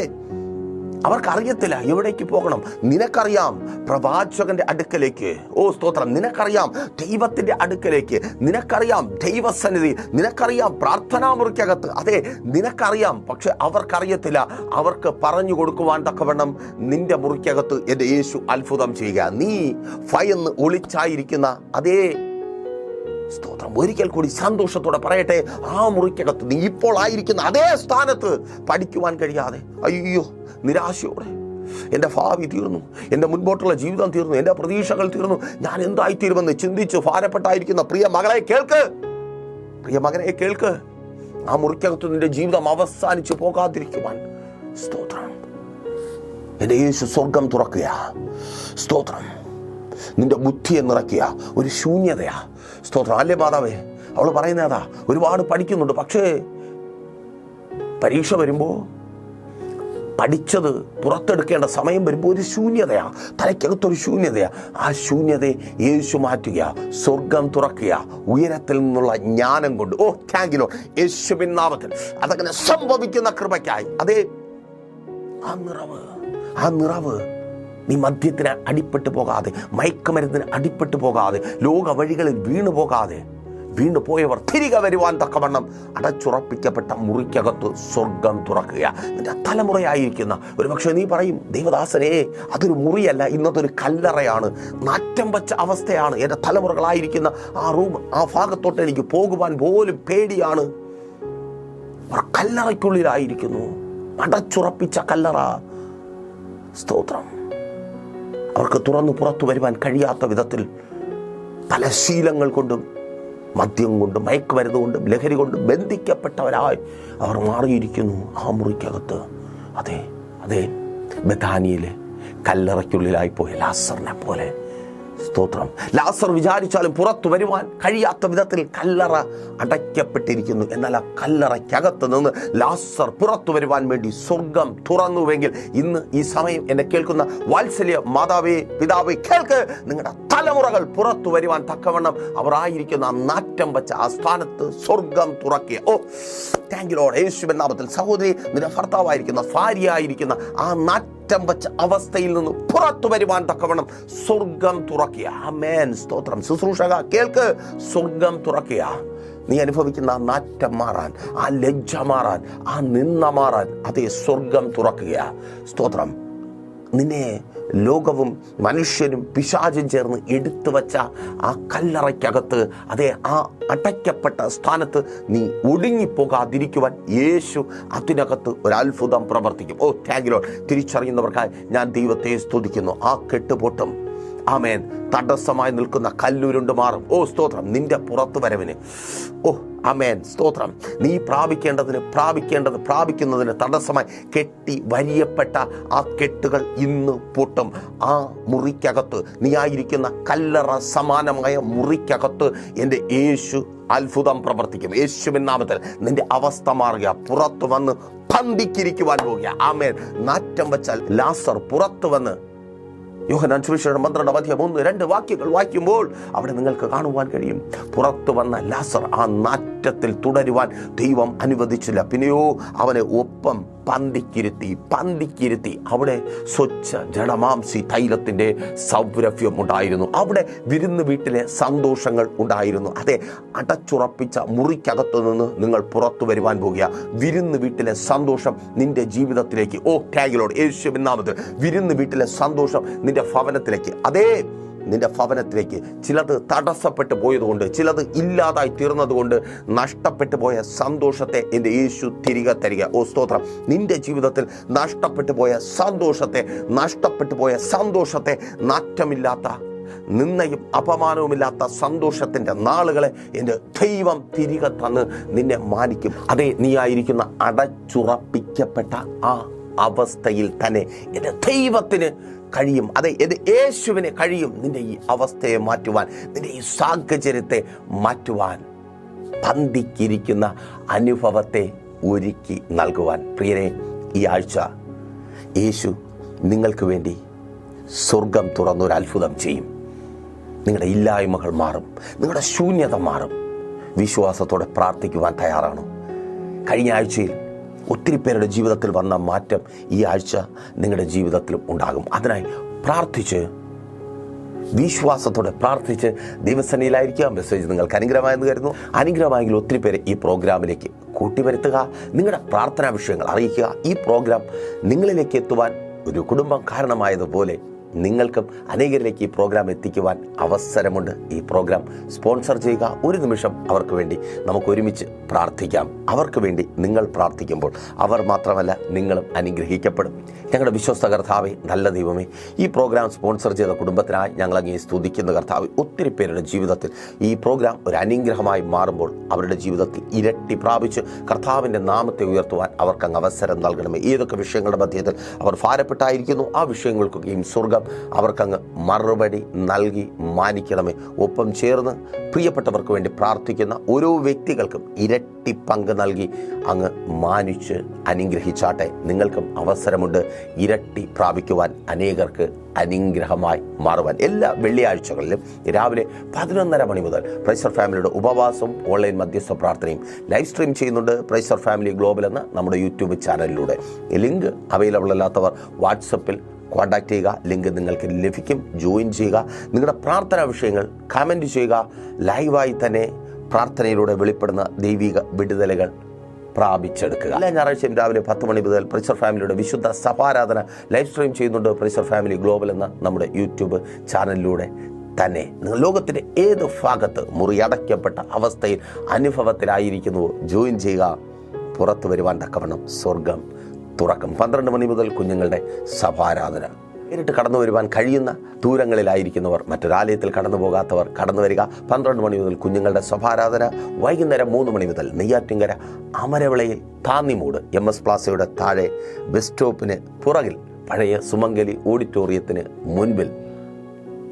അവർക്കറിയത്തില്ല എവിടേക്ക് പോകണം. നിനക്കറിയാം പ്രവാചകന്റെ അടുക്കലേക്ക്. ഓ, സ്തോത്രം. നിനക്കറിയാം ദൈവത്തിന്റെ അടുക്കലേക്ക്, നിനക്കറിയാം ദൈവസന്നിധി, നിനക്കറിയാം പ്രാർത്ഥനാ മുറിക്കകത്ത്. അതെ, നിനക്കറിയാം. പക്ഷെ അവർക്കറിയത്തില്ല. അവർക്ക് പറഞ്ഞു കൊടുക്കുവാൻ തക്കവണ്ണം നിന്റെ മുറിക്കകത്ത് എൻ്റെ യേശു അത്ഭുതം ചെയ്യുക. നീ ഭയന്ന് ഒളിച്ചായിരിക്കുന്ന അതേ, സ്തോത്രം, ഒരിക്കൽ കൂടി സന്തോഷത്തോടെ പറയട്ടെ, ആ മുറിക്കകത്ത് നീ ഇപ്പോൾ ആയിരിക്കുന്ന അതേ സ്ഥാനത്ത് പഠിക്കുവാൻ കഴിയാതെ, അയ്യോ, നിരാശയോടെ എൻ്റെ ഭാവി തീർന്നു, എൻ്റെ മുൻപോട്ടുള്ള ജീവിതം തീർന്നു, എൻ്റെ പ്രതീക്ഷകൾ തീർന്നു, ഞാൻ എന്തായിത്തീരുമെന്ന് ചിന്തിച്ച് ഭാരപ്പെട്ടായിരിക്കുന്ന പ്രിയ മകളെ കേൾക്ക്, പ്രിയ മകനെ കേൾക്ക്. ആ മുറിക്കകത്ത് നിന്റെ ജീവിതം അവസാനിച്ചു പോകാതിരിക്കുവാൻ, സ്തോത്രം, എൻ്റെ യേശു സ്വർഗം തുറക്കുക. സ്തോത്രം. നിന്റെ ബുദ്ധിയെ നിറയ്ക്കുക. ഒരു ശൂന്യതയാ. സ്തോത്രം. അല്ലേ മാതാവേ? അവൾ പറയുന്നതാ, ഒരുപാട് പഠിക്കുന്നുണ്ട്, പക്ഷേ പരീക്ഷ വരുമ്പോൾ, പഠിച്ചത് പുറത്തെടുക്കേണ്ട സമയം വരുമ്പോൾ ഒരു ശൂന്യതയാ, തലയ്ക്കകത്തൊരു ശൂന്യതയാ. ആ ശൂന്യതയെ യേശു മാറ്റുക, സ്വർഗം തുറക്കുക, ഉയരത്തിൽ നിന്നുള്ള ജ്ഞാനം കൊണ്ട്. ഓ, താങ്ക് യു ലോർഡ്, യേശുവിൻ നാമത്തിൽ. അതങ്ങനെ സംഭവിക്കുന്ന കൃപയ്ക്കായി. അതേ, ആ നിറവ് നീ മദ്യത്തിന് അടിപ്പെട്ടു പോകാതെ, മയക്കുമരുന്നിന് അടിപ്പെട്ടു പോകാതെ, ലോക വഴികളിൽ വീണു പോകാതെ, വീണു പോയവർ തിരികെ വരുവാൻ തക്കവണ്ണം അടച്ചുറപ്പിക്കപ്പെട്ട മുറിക്കകത്ത് സ്വർഗം തുറക്കുക. നിന്റെ തലമുറയായിരിക്കുന്ന, ഒരു പക്ഷേ നീ പറയും, ദൈവദാസനെ, അതൊരു മുറിയല്ല, ഇന്നതൊരു കല്ലറയാണ്, നാറ്റം വച്ച അവസ്ഥയാണ്, എൻ്റെ തലമുറകളായിരിക്കുന്ന ആ റൂം, ആ ഭാഗത്തോട്ട് എനിക്ക് പോകുവാൻ പോലും പേടിയാണ്. അവർ കല്ലറയ്ക്കുള്ളിലായിരിക്കുന്നു, അടച്ചുറപ്പിച്ച കല്ലറ. സ്തോത്രം. അവർക്ക് തുറന്നു പുറത്തു വരുവാൻ കഴിയാത്ത വിധത്തിൽ പല ശീലങ്ങൾ കൊണ്ടും, മദ്യം കൊണ്ടും, മയക്കുമരുന്ന് കൊണ്ടും, ലഹരി കൊണ്ടും ബന്ധിക്കപ്പെട്ടവരായി അവർ മാറിയിരിക്കുന്നു ആ മുറിക്കകത്ത്. അതെ, അതെ, ബഥാനിയിലെ കല്ലറയ്ക്കുള്ളിലായിപ്പോയ ലാസറിനെ പോലെ. സ്തോത്രം. ലാസർ വിചാരിച്ചാലും പുറത്തു വരുവാൻ കഴിയാത്ത വിധത്തിൽ കല്ലറ അടയ്ക്കപ്പെട്ടിരിക്കുന്നു. എന്നാൽ ആ കല്ലറയ്ക്കകത്ത് നിന്ന് ലാസർ പുറത്തു വരുവാൻ വേണ്ടി സ്വർഗം തുറന്നുവെങ്കിൽ ഇന്ന് ഈ സമയം എന്നെ കേൾക്കുന്ന വാത്സല്യ മാതാവേ, പിതാവേ, കേൾക്ക്. നിങ്ങളുടെ തലമുറകൾ പുറത്തു വരുവാൻ തക്കവണ്ണം അവർ ആയിരിക്കുന്ന ആ നാറ്റം വെച്ച ആ സ്ഥാനത്ത് സ്വർഗം തുറക്കുക. Thank you Lord. യേശുവിൻ നാമത്തിൽ സഹോദരി, നിന്റെ ഭർത്താവായിരിക്കുന്ന, ഭാര്യയായിരിക്കുന്ന ആ നാറ്റം വെച്ച അവസ്ഥയിൽ നിന്ന് പുറത്തു വരുവാൻ തക്കവണ്ണം സ്വർഗം തുറക്കുക. ആമേൻ. സ്തോത്രം. ശുശ്രൂഷക കേൾക്ക്, സ്വർഗം തുറക്കുക. നീ അനുഭവിക്കുന്ന ആ നാറ്റം മാറാൻ, ആ ലജ്ജ മാറാൻ, ആ നിന്ന മാറാൻ അതേ സ്വർഗം തുറക്കുക. സ്തോത്രം. നിന്നെ ലോകവും മനുഷ്യനും പിശാചും ചേർന്ന് എടുത്തു വച്ച ആ കല്ലറയ്ക്കകത്ത്, അതേ ആ അടയ്ക്കപ്പെട്ട സ്ഥാനത്ത് നീ ഒടുങ്ങിപ്പോകാതിരിക്കുവാൻ യേശു അതിനകത്ത് ഒരു അത്ഭുതം പ്രവർത്തിക്കും. Thank you Lord. തിരിച്ചറിയുന്നവർക്കായി ഞാൻ ദൈവത്തെ സ്തുതിക്കുന്നു. ആ കെട്ടുപൊട്ടും. ആമേൻ. തടസ്സമായി നിൽക്കുന്ന കല്ലുരുണ്ട് മാറും. സ്തോത്രം. നിന്റെ പുറത്തു വരവിന് ആമേൻ. സ്തോത്രം. നീ പ്രാപിക്കുന്നതിന് തടസ്സമായി കെട്ടി വരിയപ്പെട്ട ആ കെട്ടുകൾ ഇന്ന് പൊട്ടും. ആ മുറിക്കകത്ത്, നീ ആയിരിക്കുന്ന കല്ലറ സമാനമായ മുറിക്കകത്ത് എൻ്റെ യേശു അത്ഭുതം പ്രവർത്തിക്കും. യേശുവിൻ നാമത്തിൽ നിന്റെ അവസ്ഥ മാറുക. പുറത്തു വന്ന് പന്തിക്കിരിക്കുവാൻ പോവുക. ആമേൻ. നാറ്റം വെച്ചാൽ ലാസർ പുറത്തു വന്ന് യോഹന്നാൻ സുവിശേഷം 12:1-2 വാക്യങ്ങൾ വായിക്കുമ്പോൾ അവിടെ നിങ്ങൾക്ക് കാണുവാൻ കഴിയും. പുറത്തു വന്ന ലാസർ ആ നാറ്റത്തിൽ തുടരുവാൻ ദൈവം അനുവദിച്ചില്ല. പിന്നെയോ അവനെ ഒപ്പം പന്തിക്കിരുത്തി. അവിടെ സ്വച്ഛ ജഡമാംസി തൈലത്തിൻ്റെ സൗരഭ്യം ഉണ്ടായിരുന്നു. അവിടെ വിരുന്ന് വീട്ടിലെ സന്തോഷങ്ങൾ ഉണ്ടായിരുന്നു. അതെ, അടച്ചുറപ്പിച്ച മുറിക്കകത്തു നിന്ന് നിങ്ങൾ പുറത്തു വരുവാൻ പോകുക. വിരുന്ന് വീട്ടിലെ സന്തോഷം നിന്റെ ജീവിതത്തിലേക്ക്, താങ്ക് യു ലോർഡ്. യേശുവിൻ നാമത്തിൽ വിരുന്ന് വീട്ടിലെ സന്തോഷം നിന്റെ ഭവനത്തിലേക്ക്, അതേ നിന്റെ ഭവനത്തിലേക്ക്. ചിലത് തടസ്സപ്പെട്ടു പോയതുകൊണ്ട്, ചിലത് ഇല്ലാതായി തീർന്നതുകൊണ്ട് നഷ്ടപ്പെട്ടു പോയ സന്തോഷത്തെ എൻ്റെ യേശു തിരികെ തരിക. സ്തോത്രം. നിന്റെ ജീവിതത്തിൽ നഷ്ടപ്പെട്ടു പോയ സന്തോഷത്തെ നാറ്റമില്ലാത്ത, നിന്നയും അപമാനവുമില്ലാത്ത സന്തോഷത്തിൻ്റെ നാളുകളെ എൻ്റെ ദൈവം തിരികെ തന്ന് നിന്നെ മാനിക്കും. അതേ, നീ ആയിരിക്കുന്ന അടച്ചുറപ്പിക്കപ്പെട്ട ആ അവസ്ഥയിൽ തന്നെ എൻ്റെ ദൈവത്തിന് കഴിയും. അതെ, എൻ്റെ യേശുവിന് കഴിയും നിന്റെ ഈ അവസ്ഥയെ മാറ്റുവാൻ, നിന്റെ ഈ സാഹചര്യത്തെ മാറ്റുവാൻ, പന്തിക്കിരിക്കുന്ന അനുഭവത്തെ ഒരുക്കി നൽകുവാൻ. പ്രിയരെ, ഈ ആഴ്ച യേശു നിങ്ങൾക്ക് വേണ്ടി സ്വർഗം തുറന്നൊരു അത്ഭുതം ചെയ്യും. നിങ്ങളുടെ ഇല്ലായ്മകൾ മാറും, നിങ്ങളുടെ ശൂന്യത മാറും. വിശ്വാസത്തോടെ പ്രാർത്ഥിക്കുവാൻ തയ്യാറാണോ? കഴിഞ്ഞ ആഴ്ചയിൽ ഒത്തിരി പേരുടെ ജീവിതത്തിൽ വന്ന മാറ്റം ഈ ആഴ്ച നിങ്ങളുടെ ജീവിതത്തിലും ഉണ്ടാകും. അതിനായി വിശ്വാസത്തോടെ പ്രാർത്ഥിച്ച് ദൈവസന്നിധിയിലായിരിക്കുക. മെസ്സേജ് നിങ്ങൾക്ക് അനുഗ്രഹമായെന്ന് കരുതുന്നു. അനുഗ്രഹമായെങ്കിൽ ഒത്തിരി പേരെ ഈ പ്രോഗ്രാമിലേക്ക് കൂട്ടിവരുത്തുക. നിങ്ങളുടെ പ്രാർത്ഥനാ വിഷയങ്ങൾ അറിയിക്കുക. ഈ പ്രോഗ്രാം നിങ്ങളിലേക്ക് എത്തുവാൻ ഒരു കുടുംബം കാരണമായതുപോലെ നിങ്ങൾക്കും അനേകരിലേക്ക് ഈ പ്രോഗ്രാം എത്തിക്കുവാൻ അവസരമുണ്ട്. ഈ പ്രോഗ്രാം സ്പോൺസർ ചെയ്യുക. ഒരു നിമിഷം അവർക്ക് വേണ്ടി നമുക്ക് ഒരുമിച്ച് പ്രാർത്ഥിക്കാം. അവർക്ക് വേണ്ടി നിങ്ങൾ പ്രാർത്ഥിക്കുമ്പോൾ അവർ മാത്രമല്ല, നിങ്ങളും അനുഗ്രഹിക്കപ്പെടും. ഞങ്ങളുടെ വിശ്വസ്ത കർത്താവേ, നല്ല ദൈവമേ, ഈ പ്രോഗ്രാം സ്പോൺസർ ചെയ്ത കുടുംബത്തിനായി ഞങ്ങൾ അങ്ങേ സ്തുതിക്കുന്ന കർത്താവേ. ഒത്തിരി പേരുടെ ജീവിതത്തിൽ ഈ പ്രോഗ്രാം ഒരു അനുഗ്രഹമായി മാറുമ്പോൾ അവരുടെ ജീവിതത്തിൽ ഇരട്ടി പ്രാപിച്ച് കർത്താവിൻ്റെ നാമത്തെ ഉയർത്തുവാൻ അവർക്കങ്ങ് അവസരം നൽകണമേ. ഏതൊക്കെ വിഷയങ്ങളുടെ മധ്യത്തിൽ അവർ ഭാരപ്പെട്ടായിരിക്കുന്നു, ആ വിഷയങ്ങൾക്കൊക്കെയും സ്വർഗം അവർക്കങ്ങ് മറുപടി നൽകി മാനിക്കണമേ. ഒപ്പം ചേർന്ന് പ്രിയപ്പെട്ടവർക്ക് വേണ്ടി പ്രാർത്ഥിക്കുന്ന ഓരോ വ്യക്തികൾക്കും ഇരട്ടി പങ്ക് നൽകി അങ്ങ് മാനിച്ച് അനുഗ്രഹിച്ചാട്ടെ. നിങ്ങൾക്കും അവസരമുണ്ട് ഇരട്ടി പ്രാപിക്കുവാൻ, അനേകർക്ക് അനുഗ്രഹമായി മാറുവാൻ. എല്ലാ വെള്ളിയാഴ്ചകളിലും രാവിലെ 11:30 മണി മുതൽ പ്രൈസർ ഫാമിലിയുടെ ഉപവാസവും ഓൺലൈൻ മധ്യസ്ഥ പ്രാർത്ഥനയും ലൈവ് സ്ട്രീം ചെയ്യുന്നുണ്ട്. പ്രൈസർ ഫാമിലി ഗ്ലോബൽ എന്ന നമ്മുടെ യൂട്യൂബ് ചാനലിലൂടെ. ലിങ്ക് അവൈലബിൾ അല്ലാത്തവർ വാട്സപ്പിൽ കോൺടാക്ട് ചെയ്യുക. ലിങ്ക് നിങ്ങൾക്ക് ലഭിക്കും. ജോയിൻ ചെയ്യുക. നിങ്ങളുടെ പ്രാർത്ഥനാ വിഷയങ്ങൾ കമൻറ്റ് ചെയ്യുക. ലൈവായി തന്നെ പ്രാർത്ഥനയിലൂടെ വെളിപ്പെടുന്ന ദൈവിക വിടുതലുകൾ പ്രാപിച്ചെടുക്കുക. എല്ലാ ഞായറാഴ്ചയും രാവിലെ 10 മണി മുതൽ പ്രൈസർ ഫാമിലിയുടെ വിശുദ്ധ സഭാരാധന ലൈവ് സ്ട്രീം ചെയ്യുന്നുണ്ട്. പ്രൈസർ ഫാമിലി ഗ്ലോബൽ എന്ന നമ്മുടെ യൂട്യൂബ് ചാനലിലൂടെ തന്നെ. നിങ്ങൾ ലോകത്തിൻ്റെ ഏത് ഭാഗത്ത് മുറിയടയ്ക്കപ്പെട്ട അവസ്ഥയിൽ അനുഭവത്തിലായിരിക്കുന്നുവോ ജോയിൻ ചെയ്യുക. പുറത്തു വരുവാൻ തക്കവണ്ണം സ്വർഗം തുറക്കും. 12 മണി മുതൽ കുഞ്ഞുങ്ങളുടെ സഭാരാധന. നേരിട്ട് കടന്നു വരുവാൻ കഴിയുന്ന ദൂരങ്ങളിലായിരിക്കുന്നവർ, മറ്റൊരാലയത്തിൽ കടന്നു പോകാത്തവർ കടന്നു വരിക. 12 മണി മുതൽ കുഞ്ഞുങ്ങളുടെ സഭാരാധന. വൈകുന്നേരം 3 മണി മുതൽ നെയ്യാറ്റിൻകര അമരവിളയിൽ താന്നിമൂട് MS പ്ലാസയുടെ താഴെ ബസ് സ്റ്റോപ്പിന് പുറകിൽ പഴയ സുമംഗലി ഓഡിറ്റോറിയത്തിന് മുൻപിൽ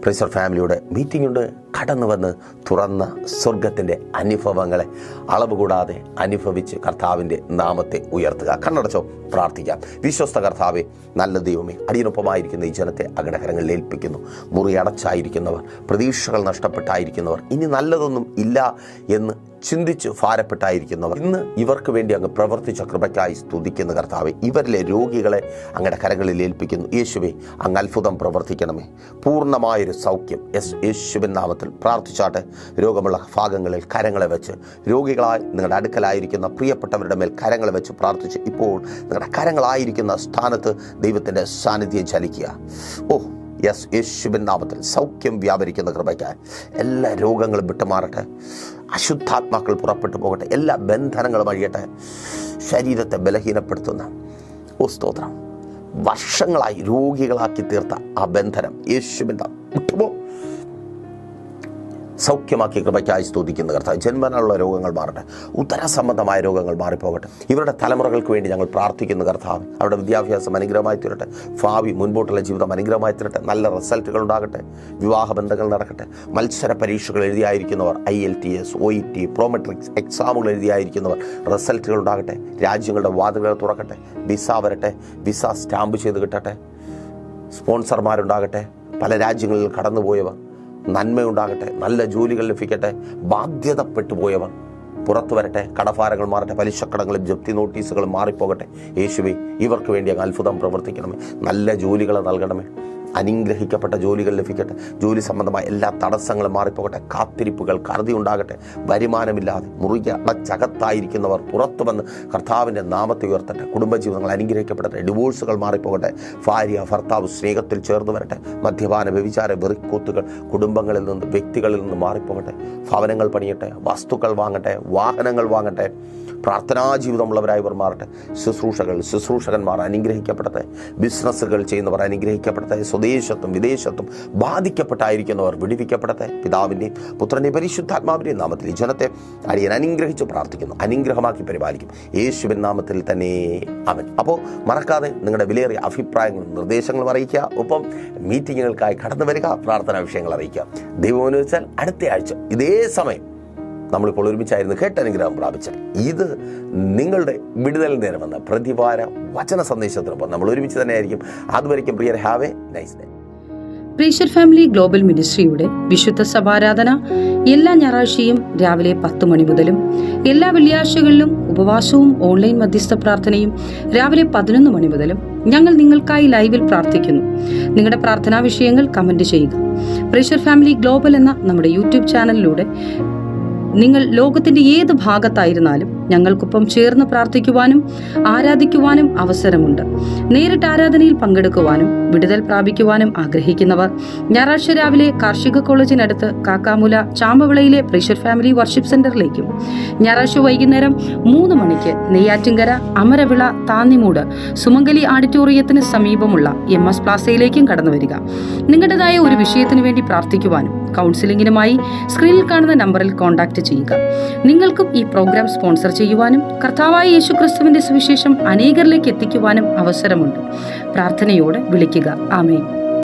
പ്രൈസർ ഫാമിലിയുടെ മീറ്റിംഗ് ഉണ്ട്. കടന്നു വന്ന് തുറന്ന സ്വർഗത്തിൻ്റെ അനുഭവങ്ങളെ അളവ് കൂടാതെ അനുഭവിച്ച് കർത്താവിൻ്റെ നാമത്തെ ഉയർത്തുക. കണ്ണടച്ചോ, പ്രാർത്ഥിക്കാം. വിശ്വസ്ത കർത്താവെ, നല്ല ദൈവമേ, അടിയനൊപ്പമായിരിക്കുന്ന ഈ ജനത്തെ അകടകരങ്ങളിൽ ഏൽപ്പിക്കുന്നു. മുറി അടച്ചായിരിക്കുന്നവർ, പ്രതീക്ഷകൾ നഷ്ടപ്പെട്ടായിരിക്കുന്നവർ, ഇനി നല്ലതൊന്നും ഇല്ല എന്ന് ചിന്തിച്ച് ഭാരപ്പെട്ടായിരിക്കുന്നവർ, ഇന്ന് ഇവർക്ക് വേണ്ടി അങ്ങ് പ്രവർത്തിച്ച കൃപയ്ക്കായി സ്തുതിക്കുന്ന കർത്താവെ, ഇവരിലെ രോഗികളെ അങ്ങയുടെ കരങ്ങളിൽ ഏൽപ്പിക്കുന്നു. യേശുവേ, അങ്ങ് അത്ഭുതം പ്രവർത്തിക്കണമേ. പൂർണ്ണമായൊരു സൗഖ്യം യേശുവിൻ നാമത്തിൽ പ്രാർത്ഥിച്ചാട്ടെ. രോഗമുള്ള ഭാഗങ്ങളിൽ കരങ്ങളെ വെച്ച്, രോഗികളായി നിങ്ങളുടെ അടുക്കലായിരിക്കുന്ന പ്രിയപ്പെട്ടവരുടെ മേൽ കരങ്ങളെ വെച്ച് പ്രാർത്ഥിച്ച് ഇപ്പോൾ നിങ്ങളുടെ കരങ്ങളായിരിക്കുന്ന സ്ഥാനത്ത് ദൈവത്തിൻ്റെ സാന്നിധ്യം ചലിക്കുക. യേശുവിൻ നാമത്തിൽ സൗഖ്യം വ്യാപരിക്കുന്ന കൃപയ്ക്കായി എല്ലാ രോഗങ്ങളും വിട്ടുമാറട്ടെ. അശുദ്ധാത്മാക്കൾ പുറപ്പെട്ടു പോകട്ടെ. എല്ലാ ബന്ധനങ്ങളും അഴിയട്ടെ. ശരീരത്തെ ബലഹീനപ്പെടുത്തുന്ന സ്തോത്രം, വർഷങ്ങളായി രോഗികളാക്കി തീർത്ത ആ ബന്ധനം യേശുവിൻ വിട്ടുപോ, സൗഖ്യമാക്കി കൃപയ്ക്കായി സ്തുതിക്കുന്ന കർത്താവ്. ജന്മനുള്ള രോഗങ്ങൾ മാറട്ടെ. ഉത്തര സംബന്ധമായ രോഗങ്ങൾ മാറിപ്പോകട്ടെ. ഇവരുടെ തലമുറകൾക്ക് വേണ്ടി ഞങ്ങൾ പ്രാർത്ഥിക്കുന്ന കർത്താവ്. അവരുടെ വിദ്യാഭ്യാസം അനുഗ്രഹമായി തീരട്ടെ. ഭാവി മുൻപോട്ടുള്ള ജീവിതം അനുഗ്രഹമായി തീരട്ടെ. നല്ല റിസൾട്ടുകൾ ഉണ്ടാകട്ടെ. വിവാഹ ബന്ധങ്ങൾ നടക്കട്ടെ. മത്സര പരീക്ഷകൾ എഴുതിയായിരിക്കുന്നവർ, IELTS, OET, പ്രോമെട്രിക്സ് എക്സാമുകൾ എഴുതിയായിരിക്കുന്നവർ, റിസൾട്ടുകൾ ഉണ്ടാകട്ടെ. രാജ്യങ്ങളുടെ വാതിലുകൾ തുറക്കട്ടെ. വിസ വരട്ടെ. വിസ സ്റ്റാമ്പ് ചെയ്ത് കിട്ടട്ടെ. സ്പോൺസർമാരുണ്ടാകട്ടെ. പല രാജ്യങ്ങളിൽ കടന്നുപോയവർ, നന്മയുണ്ടാകട്ടെ. നല്ല ജോലികൾ ലഭിക്കട്ടെ. ബാധ്യതപ്പെട്ടു പോയവർ പുറത്തു വരട്ടെ. കടഭാരങ്ങൾ മാറട്ടെ. പലിശക്കടങ്ങളും ജപ്തി നോട്ടീസുകളും മാറിപ്പോകട്ടെ. യേശുവേ, ഇവർക്ക് വേണ്ടി അങ്ങ് അത്ഭുതം പ്രവർത്തിക്കണമേ. നല്ല ജോലികൾ നൽകണമേ. അനുഗ്രഹിക്കപ്പെട്ട ജോലികൾ ലഭിക്കട്ടെ. ജോലി സംബന്ധമായ എല്ലാ തടസ്സങ്ങളും മാറിപ്പോകട്ടെ. കാത്തിരിപ്പുകൾ കരുതി ഉണ്ടാകട്ടെ. വരുമാനമില്ലാതെ മുറിക്ക് അടച്ചകത്തായിരിക്കുന്നവർ പുറത്തു വന്ന് കർത്താവിൻ്റെ നാമത്തെ ഉയർത്തട്ടെ. കുടുംബജീവിതങ്ങൾ അനുഗ്രഹിക്കപ്പെടട്ടെ. ഡിവോഴ്സുകൾ മാറിപ്പോകട്ടെ. ഭാര്യ ഭർത്താവ് സ്നേഹത്തിൽ ചേർന്ന് വരട്ടെ. മദ്യപാന വ്യഭിചാര വെറിക്കൂത്തുകൾ കുടുംബങ്ങളിൽ നിന്ന്, വ്യക്തികളിൽ നിന്ന് മാറിപ്പോകട്ടെ. ഭവനങ്ങൾ പണിയട്ടെ. വസ്തുക്കൾ വാങ്ങട്ടെ. വാഹനങ്ങൾ വാങ്ങട്ടെ. പ്രാർത്ഥനാ ജീവിതമുള്ളവരായവർ മാറട്ടെ. ശുശ്രൂഷകന്മാർ അനുഗ്രഹിക്കപ്പെടട്ടെ. ബിസിനസ്സുകൾ ചെയ്യുന്നവർ അനുഗ്രഹിക്കപ്പെടട്ടെ. സ്വദേശത്തും വിദേശത്തും ബാധിക്കപ്പെട്ടായിരിക്കുന്നവർ വിടുവിക്കപ്പെടട്ടെ. പിതാവിൻ്റെയും പുത്രൻ്റെയും പരിശുദ്ധാത്മാവിൻ്റെയും നാമത്തിൽ ഈ ജനത്തെ അടിയൻ അനുഗ്രഹിച്ച് പ്രാർത്ഥിക്കുന്നു. അനുഗ്രഹമാക്കി പരിപാലിക്കും യേശുവിൻ നാമത്തിൽ തന്നെ, ആമേൻ. അപ്പോൾ മറക്കാതെ നിങ്ങളുടെ വിലയേറിയ അഭിപ്രായങ്ങളും നിർദ്ദേശങ്ങളും അറിയിക്കുക. ഒപ്പം മീറ്റിങ്ങുകൾക്കായി കടന്നു വരിക. പ്രാർത്ഥനാ വിഷയങ്ങൾ അറിയിക്കുക. ദൈവം അനുവദിച്ചാൽ അടുത്ത ആഴ്ച ഇതേ സമയം നമ്മളിപ്പോൾ ഒരുമിച്ചായിരുന്നു കേട്ടനുഗ്രഹം പ്രാപിച്ചത്. ഇത് നിങ്ങളുടെ വിടുതൽ നേരമെന്ന പ്രതിവാര വചന സന്ദേശത്തിനൊപ്പം നമ്മൾ ഒരുമിച്ച് തന്നെ ആയിരിക്കും. അതുവരെയ്ക്കും പ്രിയർ, ഹാവ് എ നൈസ് ഡേ. പ്രീഷർ ഫാമിലി ഗ്ലോബൽ മിനിസ്ട്രിയുടെ വിശുദ്ധ സഭാരാധന എല്ലാ ഞായറാഴ്ചയും രാവിലെ 10 മണി മുതലും എല്ലാ വെള്ളിയാഴ്ചകളിലും ഉപവാസവും ഓൺലൈൻ മധ്യസ്ഥ പ്രാർത്ഥനയും രാവിലെ 11 മണി മുതലും ഞങ്ങൾ നിങ്ങൾക്കായി ലൈവിൽ പ്രാർത്ഥിക്കുന്നു. നിങ്ങളുടെ പ്രാർത്ഥനാ വിഷയങ്ങൾ കമന്റ് ചെയ്യുക. പ്രീഷർ ഫാമിലി ഗ്ലോബൽ എന്ന നമ്മുടെ യൂട്യൂബ് ചാനലിലൂടെ നിങ്ങൾ ലോകത്തിന്റെ ഏത് ഭാഗത്തായിരുന്നാലും ഞങ്ങൾക്കൊപ്പം ചേർന്ന് പ്രാർത്ഥിക്കുവാനും ആരാധിക്കുവാനും അവസരമുണ്ട്. നേരിട്ട് ആരാധനയിൽ പങ്കെടുക്കുവാനും വിടുതൽ പ്രാപിക്കുവാനും ആഗ്രഹിക്കുന്നവർ ഞായറാഴ്ച രാവിലെ കാർഷിക കോളേജിനടുത്ത് കാക്കാമുല ചാമ്പവിളയിലെ പ്രീഷർ ഫാമിലി വർഷിപ്പ് സെന്ററിലേക്കും ഞായറാഴ്ച വൈകുന്നേരം 3 മണിക്ക് നെയ്യാറ്റിൻകര അമരവിള താന്നിമൂട് സുമംഗലി ഓഡിറ്റോറിയത്തിന് സമീപമുള്ള MS പ്ലാസയിലേക്കും കടന്നു വരിക. നിങ്ങളുടേതായ ഒരു വിഷയത്തിന് വേണ്ടി പ്രാർത്ഥിക്കുവാനും കൗൺസിലിംഗിനുമായി സ്ക്രീനിൽ കാണുന്ന നമ്പറിൽ കോൺടാക്ട് ചെയ്യുക. നിങ്ങൾക്കും ഈ പ്രോഗ്രാം സ്പോൺസർ ചെയ്യുവാനും കർത്താവായ യേശുക്രിസ്തുവിന്റെ സുവിശേഷം അനേകരിലേക്ക് എത്തിക്കുവാനും അവസരമുണ്ട്. പ്രാർത്ഥനയോടെ വിളിക്കുക. ആമേൻ.